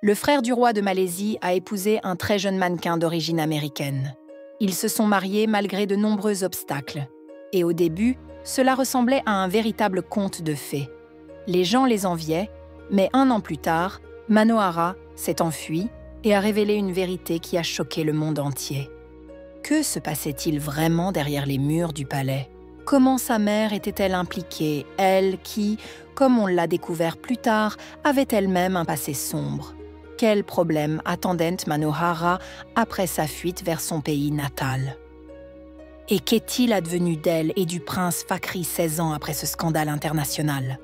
Le frère du roi de Malaisie a épousé un très jeune mannequin d'origine américaine. Ils se sont mariés malgré de nombreux obstacles. Et au début, cela ressemblait à un véritable conte de fées. Les gens les enviaient, mais 1 an plus tard, Manohara s'est enfui et a révélé une vérité qui a choqué le monde entier. Que se passait-il vraiment derrière les murs du palais? Comment sa mère était-elle impliquée, elle qui, comme on l'a découvert plus tard, avait elle-même un passé sombre? Quels problèmes attendait Manohara après sa fuite vers son pays natal? Et qu'est-il advenu d'elle et du prince Fakhri 16 ans après ce scandale international?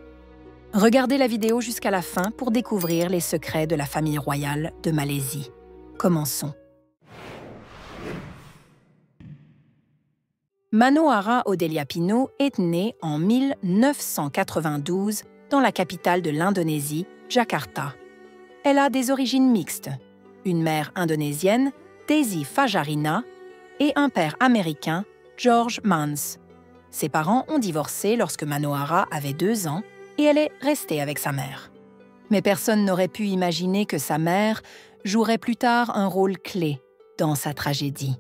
Regardez la vidéo jusqu'à la fin pour découvrir les secrets de la famille royale de Malaisie. Commençons. Manohara Odeliapino est née en 1992 dans la capitale de l'Indonésie, Jakarta. Elle a des origines mixtes, une mère indonésienne, Desi Fajarina, et un père américain, George Mans. Ses parents ont divorcé lorsque Manohara avait 2 ans et elle est restée avec sa mère. Mais personne n'aurait pu imaginer que sa mère jouerait plus tard un rôle clé dans sa tragédie.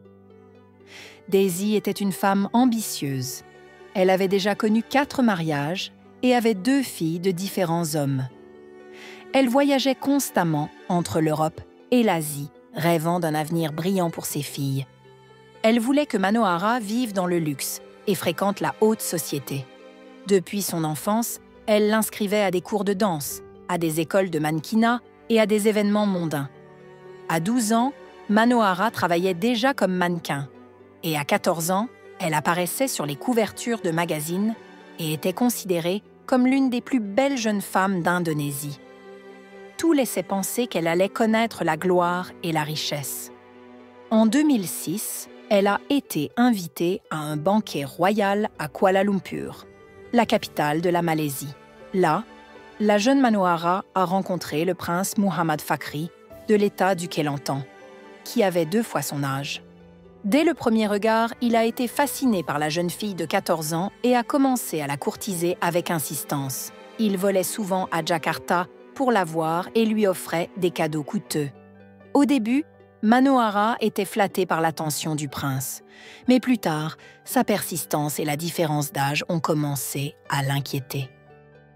Daisy était une femme ambitieuse. Elle avait déjà connu 4 mariages et avait 2 filles de différents hommes. Elle voyageait constamment entre l'Europe et l'Asie, rêvant d'un avenir brillant pour ses filles. Elle voulait que Manohara vive dans le luxe et fréquente la haute société. Depuis son enfance, elle l'inscrivait à des cours de danse, à des écoles de mannequinat et à des événements mondains. À 12 ans, Manohara travaillait déjà comme mannequin. Et à 14 ans, elle apparaissait sur les couvertures de magazines et était considérée comme l'une des plus belles jeunes femmes d'Indonésie. Tout laissait penser qu'elle allait connaître la gloire et la richesse. En 2006, elle a été invitée à un banquet royal à Kuala Lumpur, la capitale de la Malaisie. Là, la jeune Manohara a rencontré le prince Muhammad Fakhri de l'État du Kelantan, qui avait 2 fois son âge. Dès le premier regard, il a été fasciné par la jeune fille de 14 ans et a commencé à la courtiser avec insistance. Il volait souvent à Jakarta pour la voir et lui offrait des cadeaux coûteux. Au début, Manohara était flattée par l'attention du prince. Mais plus tard, sa persistance et la différence d'âge ont commencé à l'inquiéter.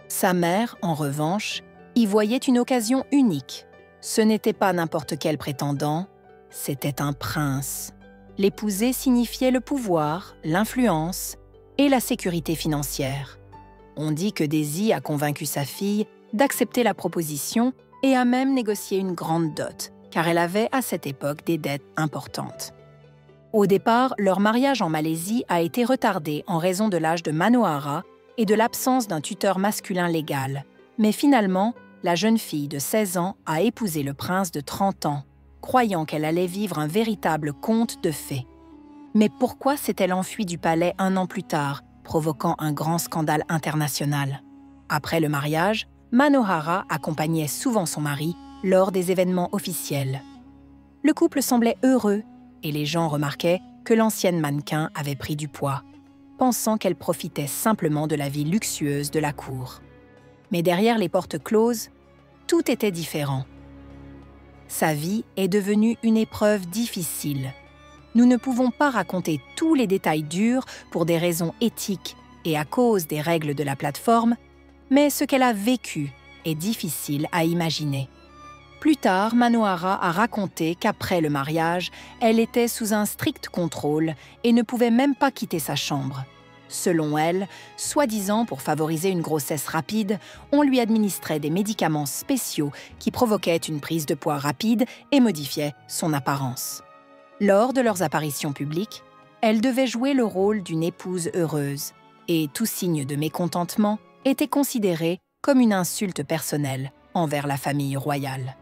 Sa mère, en revanche, y voyait une occasion unique. Ce n'était pas n'importe quel prétendant, c'était un prince. L'épouser signifiait le pouvoir, l'influence et la sécurité financière. On dit que Daisy a convaincu sa fille d'accepter la proposition et a même négocié une grande dot, car elle avait à cette époque des dettes importantes. Au départ, leur mariage en Malaisie a été retardé en raison de l'âge de Manohara et de l'absence d'un tuteur masculin légal. Mais finalement, la jeune fille de 16 ans a épousé le prince de 30 ans, croyant qu'elle allait vivre un véritable conte de fées. Mais pourquoi s'est-elle enfuie du palais 1 an plus tard, provoquant un grand scandale international? Après le mariage, Manohara accompagnait souvent son mari lors des événements officiels. Le couple semblait heureux et les gens remarquaient que l'ancienne mannequin avait pris du poids, pensant qu'elle profitait simplement de la vie luxueuse de la cour. Mais derrière les portes closes, tout était différent. Sa vie est devenue une épreuve difficile. Nous ne pouvons pas raconter tous les détails durs pour des raisons éthiques et à cause des règles de la plateforme, mais ce qu'elle a vécu est difficile à imaginer. Plus tard, Manohara a raconté qu'après le mariage, elle était sous un strict contrôle et ne pouvait même pas quitter sa chambre. Selon elle, soi-disant pour favoriser une grossesse rapide, on lui administrait des médicaments spéciaux qui provoquaient une prise de poids rapide et modifiaient son apparence. Lors de leurs apparitions publiques, elle devait jouer le rôle d'une épouse heureuse, et tout signe de mécontentement était considéré comme une insulte personnelle envers la famille royale.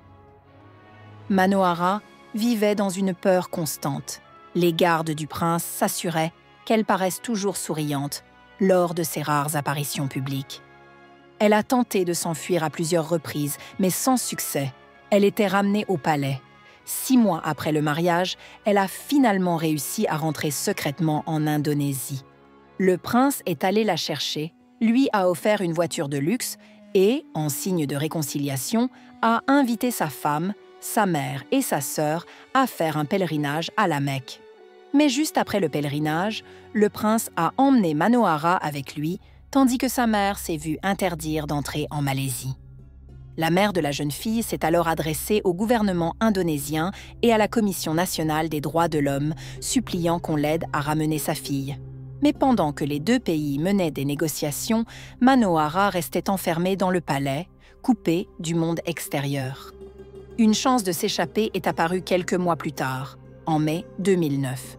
Manohara vivait dans une peur constante. Les gardes du prince s'assuraient qu'elle paraisse toujours souriante lors de ses rares apparitions publiques. Elle a tenté de s'enfuir à plusieurs reprises, mais sans succès. Elle était ramenée au palais. 6 mois après le mariage, elle a finalement réussi à rentrer secrètement en Indonésie. Le prince est allé la chercher, lui a offert une voiture de luxe et, en signe de réconciliation, a invité sa femme, sa mère et sa sœur à faire un pèlerinage à la Mecque. Mais juste après le pèlerinage, le prince a emmené Manohara avec lui, tandis que sa mère s'est vue interdire d'entrer en Malaisie. La mère de la jeune fille s'est alors adressée au gouvernement indonésien et à la Commission nationale des droits de l'homme, suppliant qu'on l'aide à ramener sa fille. Mais pendant que les deux pays menaient des négociations, Manohara restait enfermé dans le palais, coupé du monde extérieur. Une chance de s'échapper est apparue quelques mois plus tard, en mai 2009.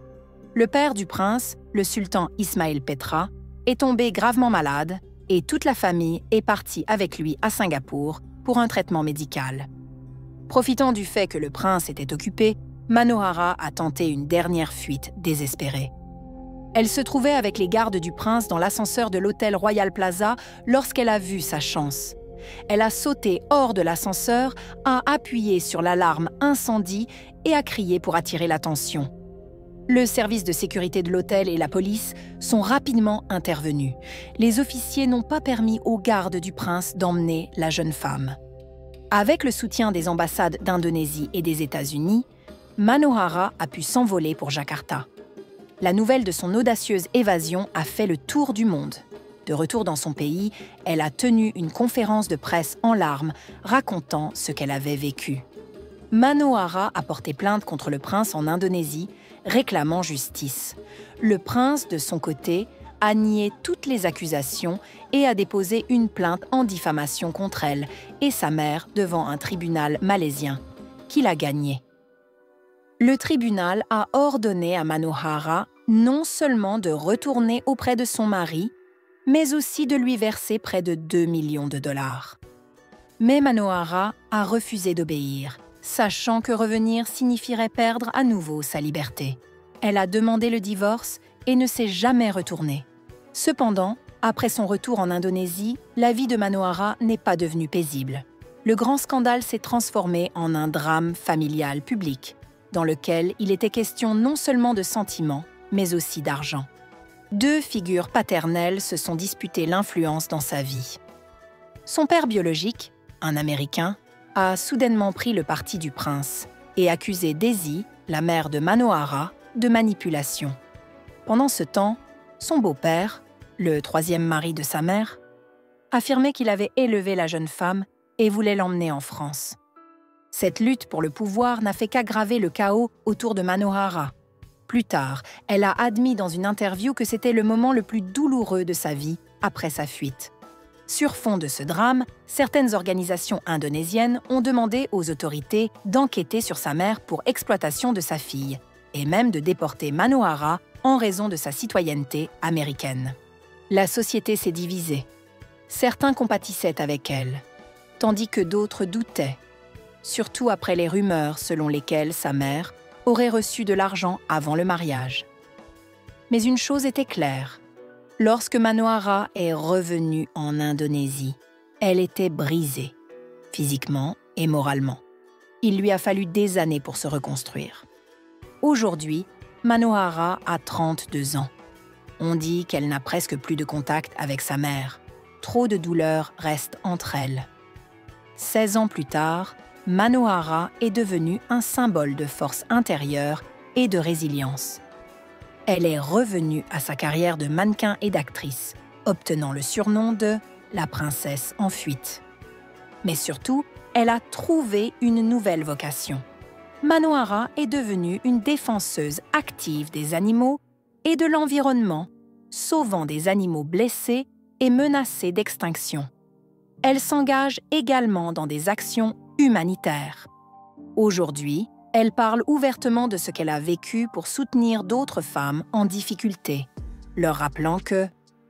Le père du prince, le sultan Ismail Petra, est tombé gravement malade et toute la famille est partie avec lui à Singapour pour un traitement médical. Profitant du fait que le prince était occupé, Manohara a tenté une dernière fuite désespérée. Elle se trouvait avec les gardes du prince dans l'ascenseur de l'hôtel Royal Plaza lorsqu'elle a vu sa chance. Elle a sauté hors de l'ascenseur, a appuyé sur l'alarme incendie et a crié pour attirer l'attention. Le service de sécurité de l'hôtel et la police sont rapidement intervenus. Les officiers n'ont pas permis aux gardes du prince d'emmener la jeune femme. Avec le soutien des ambassades d'Indonésie et des États-Unis, Manohara a pu s'envoler pour Jakarta. La nouvelle de son audacieuse évasion a fait le tour du monde. De retour dans son pays, elle a tenu une conférence de presse en larmes, racontant ce qu'elle avait vécu. Manohara a porté plainte contre le prince en Indonésie, réclamant justice. Le prince, de son côté, a nié toutes les accusations et a déposé une plainte en diffamation contre elle et sa mère devant un tribunal malaisien, qu'il a gagné. Le tribunal a ordonné à Manohara non seulement de retourner auprès de son mari, mais aussi de lui verser près de 2 millions de dollars. Mais Manohara a refusé d'obéir, sachant que revenir signifierait perdre à nouveau sa liberté. Elle a demandé le divorce et ne s'est jamais retournée. Cependant, après son retour en Indonésie, la vie de Manohara n'est pas devenue paisible. Le grand scandale s'est transformé en un drame familial public, dans lequel il était question non seulement de sentiments, mais aussi d'argent. Deux figures paternelles se sont disputées l'influence dans sa vie. Son père biologique, un Américain, a soudainement pris le parti du prince et accusé Daisy, la mère de Manohara, de manipulation. Pendant ce temps, son beau-père, le troisième mari de sa mère, affirmait qu'il avait élevé la jeune femme et voulait l'emmener en France. Cette lutte pour le pouvoir n'a fait qu'aggraver le chaos autour de Manohara. Plus tard, elle a admis dans une interview que c'était le moment le plus douloureux de sa vie après sa fuite. Sur fond de ce drame, certaines organisations indonésiennes ont demandé aux autorités d'enquêter sur sa mère pour exploitation de sa fille, et même de déporter Manohara en raison de sa citoyenneté américaine. La société s'est divisée. Certains compatissaient avec elle, tandis que d'autres doutaient, surtout après les rumeurs selon lesquelles sa mère aurait reçu de l'argent avant le mariage. Mais une chose était claire. Lorsque Manohara est revenue en Indonésie, elle était brisée, physiquement et moralement. Il lui a fallu des années pour se reconstruire. Aujourd'hui, Manohara a 32 ans. On dit qu'elle n'a presque plus de contact avec sa mère. Trop de douleurs restent entre elles. 16 ans plus tard, Manohara est devenue un symbole de force intérieure et de résilience. Elle est revenue à sa carrière de mannequin et d'actrice, obtenant le surnom de « la princesse en fuite ». Mais surtout, elle a trouvé une nouvelle vocation. Manohara est devenue une défenseuse active des animaux et de l'environnement, sauvant des animaux blessés et menacés d'extinction. Elle s'engage également dans des actions humanitaires. Aujourd'hui, elle parle ouvertement de ce qu'elle a vécu pour soutenir d'autres femmes en difficulté, leur rappelant que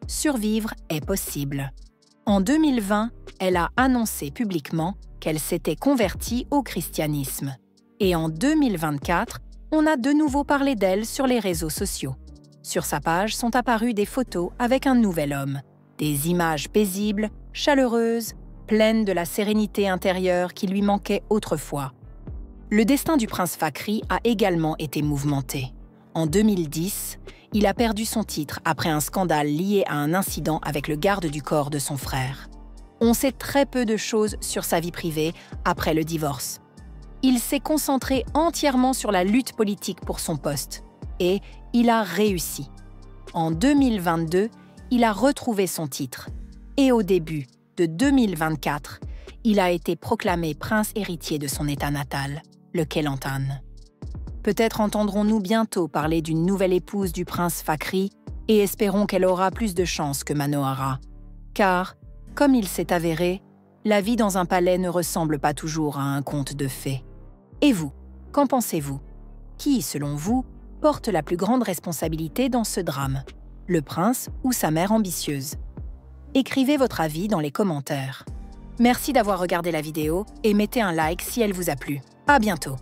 survivre est possible. En 2020, elle a annoncé publiquement qu'elle s'était convertie au christianisme. Et en 2024, on a de nouveau parlé d'elle sur les réseaux sociaux. Sur sa page sont apparues des photos avec un nouvel homme, des images paisibles, chaleureuses, pleines de la sérénité intérieure qui lui manquait autrefois. Le destin du prince Fakhri a également été mouvementé. En 2010, il a perdu son titre après un scandale lié à un incident avec le garde du corps de son frère. On sait très peu de choses sur sa vie privée après le divorce. Il s'est concentré entièrement sur la lutte politique pour son poste. Et il a réussi. En 2022, il a retrouvé son titre. Et au début de 2024, il a été proclamé prince héritier de son état natal, le Kelantan. Peut-être entendrons-nous bientôt parler d'une nouvelle épouse du prince Fakhry et espérons qu'elle aura plus de chance que Manohara. Car, comme il s'est avéré, la vie dans un palais ne ressemble pas toujours à un conte de fées. Et vous, qu'en pensez-vous? Qui, selon vous, porte la plus grande responsabilité dans ce drame? Le prince ou sa mère ambitieuse? Écrivez votre avis dans les commentaires. Merci d'avoir regardé la vidéo et mettez un like si elle vous a plu. À bientôt!